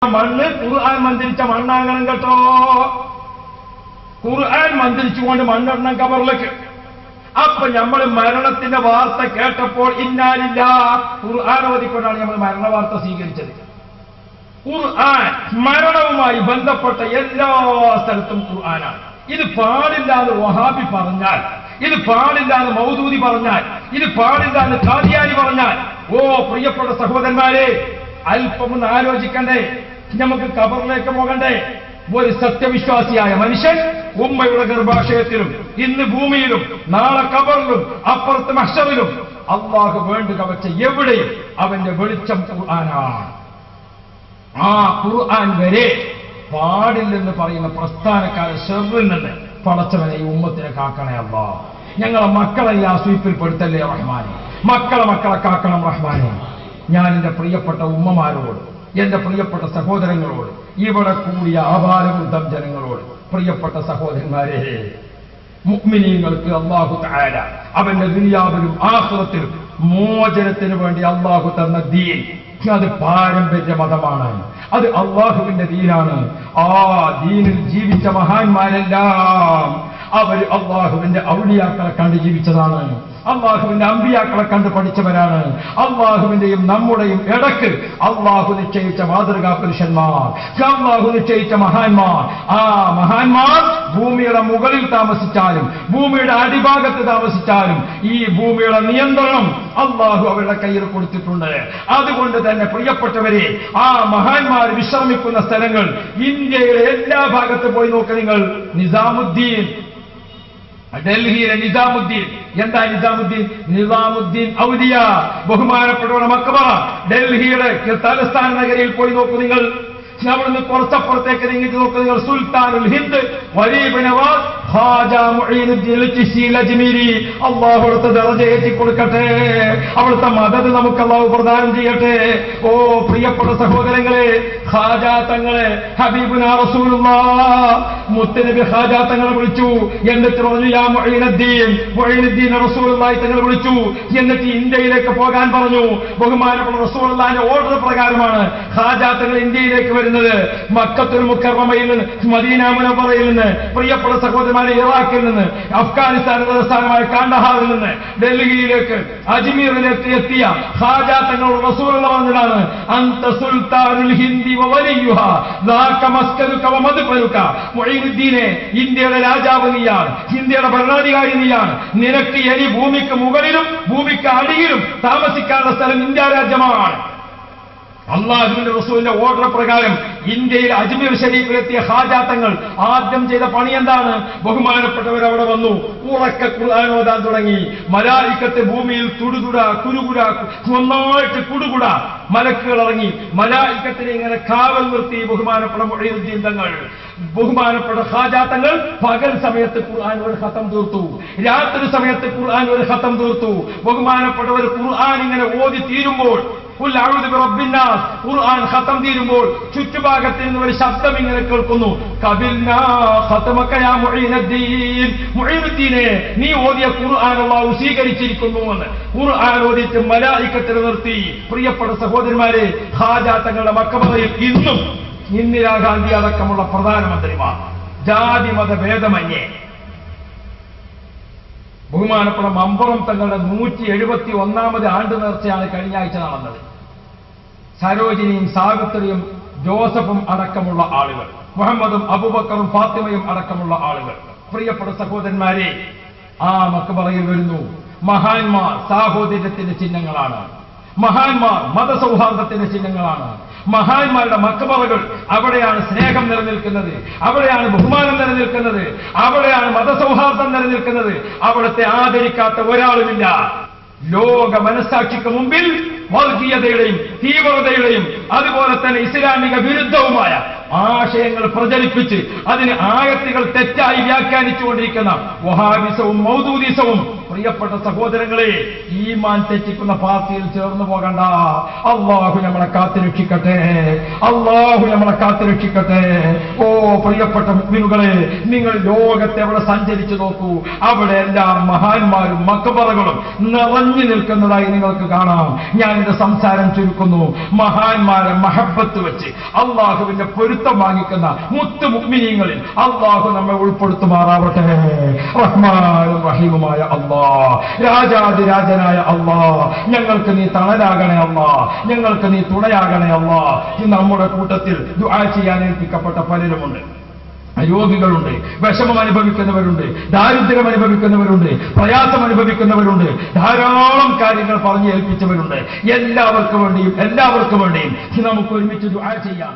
മണ്ണ് ഖുർആൻ മന്ത്രിച്ച മണ്ണാകണം കേട്ടോ. ഖുർആൻ മന്ത്രിച്ചുകൊണ്ട് മണ്ണിടണം കബറിലേക്ക്. അപ്പൊ നമ്മൾ മരണത്തിന്റെ വാർത്ത കേട്ടപ്പോൾ ഇന്നാലില്ല ഖുർആൻ ഓതിക്കൊണ്ടാണ് നമ്മൾ മരണ വാർത്ത സ്വീകരിച്ചത്. ഖുർആൻ മരണവുമായി ബന്ധപ്പെട്ട എല്ലാ സ്ഥലത്തും ഖുർആനാണ്. ഇത് പാടില്ല എന്ന് വഹാബി പറഞ്ഞാൽ, ഇത് പാടില്ല എന്ന് മൗദൂദി പറഞ്ഞാൽ, ഇത് പാടില്ല എന്ന് ഖാദിയാനി പറഞ്ഞാൽ, ഓ പ്രിയപ്പെട്ട സഹോദരന്മാരെ, അല്പം ഒന്ന് ആലോചിക്കണ്ടേ? നമുക്ക് കബറിലേക്ക് പോകണ്ടേ? ഒരു സത്യവിശ്വാസിയായ മനുഷ്യൻ ഉമ്മയുടെ ഗർഭാശയത്തിലും ഇന്ന് ഭൂമിയിലും നാളെ കബറിലും അപ്പുറത്ത് മഹ്ശറിലും അല്ലാഹു വേണ്ടുക വെച്ച എവിടെയും അവന്റെ വെളിച്ചം ഖുർആനാണ്. ആ ഖുർആൻ വരെ പാടില്ലെന്ന് പറയുന്ന പ്രസ്ഥാനക്കാരെ ഷർറിൽ നിന്ന് പടച്ചവനെ ഈ ഉമ്മത്തിനെ കാക്കണേ അല്ലാഹ്. ഞങ്ങളെ മക്കളെ ആ സ്വീപ്പിൽ പെടുത്തല്ലേ റഹ്മാനെ. മക്കളെ കാക്കണം റഹ്മാനെ. ഞാൻ എന്റെ പ്രിയപ്പെട്ട ഉമ്മമാരോട്, എന്റെ പ്രിയപ്പെട്ട സഹോദരങ്ങളോട്, ഇവിടെ കൂടിയ ആഭാരവൃദ്ധം ജനങ്ങളോട്, പ്രിയപ്പെട്ട സഹോദരന്മാരെ, മുഅ്മിനീങ്ങൾക്ക് അല്ലാഹു തആല അവന്റെ ദുനിയാവിലും ആഖിറത്തിലും മോചനത്തിന് വേണ്ടി അല്ലാഹു തന്ന ദീൻ അത് പാരമ്പര്യ മതമാണ്. അത് അല്ലാഹുവിന്റെ ദീനാണ്. ആ ദീനിൽ ജീവിച്ച മഹാന്മാരെല്ലാം അവർ അല്ലാഹുവിന്റെ ഔലിയാക്കളെ കണ്ട് ജീവിച്ചതാണ്. അള്ളാഹുവിന്റെ അമ്പിയാക്കളെ കണ്ട് പഠിച്ചവരാണ്. അള്ളാഹുവിന്റെയും നമ്മുടെയും ഇടക്ക് അള്ളാഹു നിശ്ചയിച്ച മാതൃകാ പുരുഷന്മാർ, അള്ളാഹു നിശ്ചയിച്ച മഹാന്മാർ. ആ മഹാന്മാർ ഭൂമിയുടെ മുകളിൽ താമസിച്ചാലും ഭൂമിയുടെ അടിഭാഗത്ത് താമസിച്ചാലും ഈ ഭൂമിയുടെ നിയന്ത്രണം അള്ളാഹു അവരുടെ കയ്യിൽ കൊടുത്തിട്ടുണ്ട്. അതുകൊണ്ട് തന്നെ പ്രിയപ്പെട്ടവരെ, ആ മഹാന്മാർ വിശ്രമിക്കുന്ന സ്ഥലങ്ങൾ ഇന്ത്യയുടെ എല്ലാ ഭാഗത്ത് പോയി നോക്ക് നിങ്ങൾ. നിസാമുദ്ദീൻ, ഡൽഹിയിലെ നിസാമുദ്ദീൻ. എന്താ നിസാമുദ്ദീൻ? നിസാമുദ്ദീൻ ഔലിയ, ബഹുമാനപ്പെട്ടവരുടെ മക്ബറ ഡൽഹിയുടെ തലസ്ഥാന നഗരിയിൽ പോയി നോക്കൂ നിങ്ങൾ. അവിടുന്ന് കുറച്ചപ്പുറത്തേക്ക് നീങ്ങിട്ട് നോക്കൂ നിങ്ങൾ. സുൽത്താനുൽ ഹിന്ദ് വലീബ് നവാസ് ഖാജ മുഈനുദ്ദീൻ ചിശ്തി അജ്മീരി, അല്ലാഹു അവിടുത്തെ ദറജ ഏറ്റി കൊടുക്കട്ടെ. അവിടുത്തെ മദദ് നമുക്ക് അല്ലാഹു പ്രദാനം ചെയ്യട്ടെ. ഓ പ്രിയപ്പെട്ട സഹോദരങ്ങളെ, ഖാജ തങ്ങളെ ഹബീബുനാ റസൂലുള്ളാഹ് മുത്തനബി ഖാജ തങ്ങളെ വിളിച്ചു. എന്നിട്ട് പറഞ്ഞു യാ മുഈനുദ്ദീൻ റസൂലുള്ളാഹി തങ്ങളെ വിളിച്ചു. എന്നിട്ട് ഇന്ത്യയിലേക്ക് പോകാൻ പറഞ്ഞു. ബഹുമാനപ്പെട്ട റസൂലുള്ളാഹിന്റെ ഓർഡർ പ്രകാരമാണ് ഖാജ തങ്ങൾ ഇന്ത്യയിലേക്ക് വരുന്നത്. മക്കത്തുൽ മുക്കറമയിൽ നിന്ന്, മദീന മുനവ്വറയിൽ നിന്ന്, പ്രിയപ്പെട്ട സഹോദരന്മാരെ ഇറാഖിൽ നിന്ന്, അഫ്ഗാനിസ്ഥാൻ തലസ്ഥാനമായ കാണ്ഡഹാറിൽ നിന്ന് ഡൽഹിയിലേക്ക് അജ്മീറിലേക്ക് എത്തിയ ഖാജ തങ്ങളോട് റസൂലുള്ളാഹി പറഞ്ഞതാണ്, അൻത സുൽത്താനുൽ ഹിന്ദി വവലിയുഹ ദാക മസ്കനുക വമദ്ഫനുക. മുഈനുദ്ദീനെ, ഇന്ത്യയുടെ രാജാവ് നീയാണ്, ഇന്ത്യയുടെ ഭരണാധികാരി നീയാണ്. നിനക്ക് ഇനി ഭൂമിക്ക് മുകളിലും ഭൂമിക്ക് അടിയിലും താമസിക്കാനുള്ള സ്ഥലം ഇന്ത്യ രാജ്യമാണ്. അല്ലാഹുവിന്റെ റസൂലിന്റെ ഓർഡർ പ്രകാരം ഇന്ത്യയിൽ അജ്മീർ ഷരീഫിലെത്തിയ ഖാജ തങ്ങൾ ആദ്യം ചെയ്ത പണി എന്താണ്? ബഹുമാനപ്പെട്ടവർ അവിടെ വന്നു, ഉറക്ക ഖുർആൻ ഓതാൻ തുടങ്ങി. മലായിക്കത്ത് ഭൂമിയിൽ തുടുതുട കുരുകുട ഒന്നായിട്ട് കുടുകുട മലക്കുകൾ ഇറങ്ങി മലായിക്കത്തിനെ ഇങ്ങനെ കാവൽ നിർത്തി. ബഹുമാനപ്പെട്ട മുഈനുദ്ദീൻ തങ്ങൾ, ബഹുമാനപ്പെട്ട ഖാജ തങ്ങൾ പകൽ സമയത്ത് ഖുർആൻ ഒരു ഖത്തം തീർത്തു, രാത്രി സമയത്ത് ഖുർആൻ ഒരു ഖത്തം തീർത്തു. ബഹുമാനപ്പെട്ടവർ ഖുർആൻ ഇങ്ങനെ ഓതി തീരുമ്പോൾ, ഖുർആൻ ഖത്തം തീരുമ്പോൾ ചുറ്റുഭാഗത്ത് നിന്ന് ഒരു ശബ്ദം ഇങ്ങനെ കേൾക്കുന്നു, ഖബിൽനാ ഖതമക യാ മുഈനുദ്ദീൻ. മുഈനുദ്ദീനെ, നീ ഓതിയ ഖുർആൻ അല്ലാഹു സ്വീകരിച്ചിരിക്കുന്നു എന്ന്. ഖുർആൻ ഓതിയിട്ട് മലായിക്കത്തിനെ നിർത്തി. പ്രിയപ്പെട്ട സഹോദരന്മാരെ, ഖാജ തങ്ങളുടെ മക്ബറയിൽ ഇന്നും ഇന്ദിരാഗാന്ധി അടക്കമുള്ള പ്രധാനമന്ത്രിമാർ ജാതി മത ഭേദമന്യേ ബഹുമാനപ്പെട്ട മമ്പുറം തങ്ങളുടെ 171ാമത് ആണ്ട് നേർച്ചയാണ് കഴിഞ്ഞ ആഴ്ച നടന്നത്. സരോജിനിയും സാവിത്രിയും ജോസഫും അടക്കമുള്ള ആളുകൾ, മുഹമ്മദും അബൂബക്കറും ഫാത്തിമയും അടക്കമുള്ള ആളുകൾ. പ്രിയപ്പെട്ട സഹോദരന്മാരെ, ആ മക്ബറയിൽ വരുന്നു. മഹാന്മാർ സാഹോദര്യത്തിന്റെ ചിഹ്നങ്ങളാണ്. മഹാന്മാർ മതസൗഹാർദ്ദത്തിന്റെ ചിഹ്നങ്ങളാണ്. മഹാന്മാരുടെ മക്ബറകൾ, അവിടെയാണ് സ്നേഹം നിലനിൽക്കുന്നത്, അവിടെയാണ് ബഹുമാനം നിലനിൽക്കുന്നത്, അവിടെയാണ് മതസൗഹാർദ്ദം നിലനിൽക്കുന്നത്. അവിടത്തെ ആദരിക്കാത്ത ഒരാളുമില്ല. ലോക മനസ്സാക്ഷിക്ക് മുമ്പിൽ വർഗീയതയുടെയും തീവ്രതയുടെയും അതുപോലെ തന്നെ ഇസ്ലാമിക വിരുദ്ധവുമായ ആശയങ്ങൾ പ്രചരിപ്പിച്ച് അതിന് ആയത്തുകൾ തെറ്റായി വ്യാഖ്യാനിച്ചുകൊണ്ടിരിക്കുന്ന വഹാബിസവും മൗദൂദിസവും പ്രിയപ്പെട്ട സഹോദരങ്ങളെ, ഈമാൻ തെറ്റിക്കുന്ന പാർട്ടിയിൽ ചേർന്നു പോകണ്ട. അള്ളാഹു നമ്മളെ കാത്തുരക്ഷിക്കട്ടെ, അള്ളാഹു നമ്മളെ കാത്തുരക്ഷിക്കട്ടെ. ഓ പ്രിയപ്പെട്ട മുഅ്മിനുകളെ, നിങ്ങൾ ലോകത്തെ എവിടെ സഞ്ചരിച്ചു നോക്കൂ, അവിടെ എല്ലാ മഹാന്മാരും മക്ബറകളും നിറഞ്ഞു നിൽക്കുന്നതായി നിങ്ങൾക്ക് കാണാം. ഞാൻ എന്റെ സംസാരം ചുരുക്കുന്നു. മഹാന്മാരെ മഹബത്ത് വെച്ച് അള്ളാഹുവിന്റെ പൊരുത്തം വാങ്ങിക്കുന്ന മുത്തു മുഅ്മിനീങ്ങളിൽ അള്ളാഹു നമ്മെ ഉൾപ്പെടുത്തുമാറാവട്ടെ. റഹ്മാനും റഹീമുമായ അള്ളാഹ്, രാജാതിരാജനായ അള്ളാഹ്, ഞങ്ങൾക്ക് നീ തണലാകണേ അള്ളാഹ്, ഞങ്ങൾക്ക് നീ തുണയാകണേ അള്ളാഹ്. നമ്മുടെ കൂട്ടത്തിൽ ദുആ ചെയ്യാൻ ഏൽപ്പിക്കപ്പെട്ട പലരുമുണ്ട്. രോഗികളുണ്ട്, വിഷമം അനുഭവിക്കുന്നവരുണ്ട്, ദാരിദ്ര്യം അനുഭവിക്കുന്നവരുണ്ട്, പ്രയാസം അനുഭവിക്കുന്നവരുണ്ട്, ധാരാളം കാര്യങ്ങൾ പറഞ്ഞു ഏൽപ്പിച്ചവരുണ്ട്. എല്ലാവർക്കും വേണ്ടിയും നമുക്ക് ഒരുമിച്ച് ദുആ ചെയ്യാം.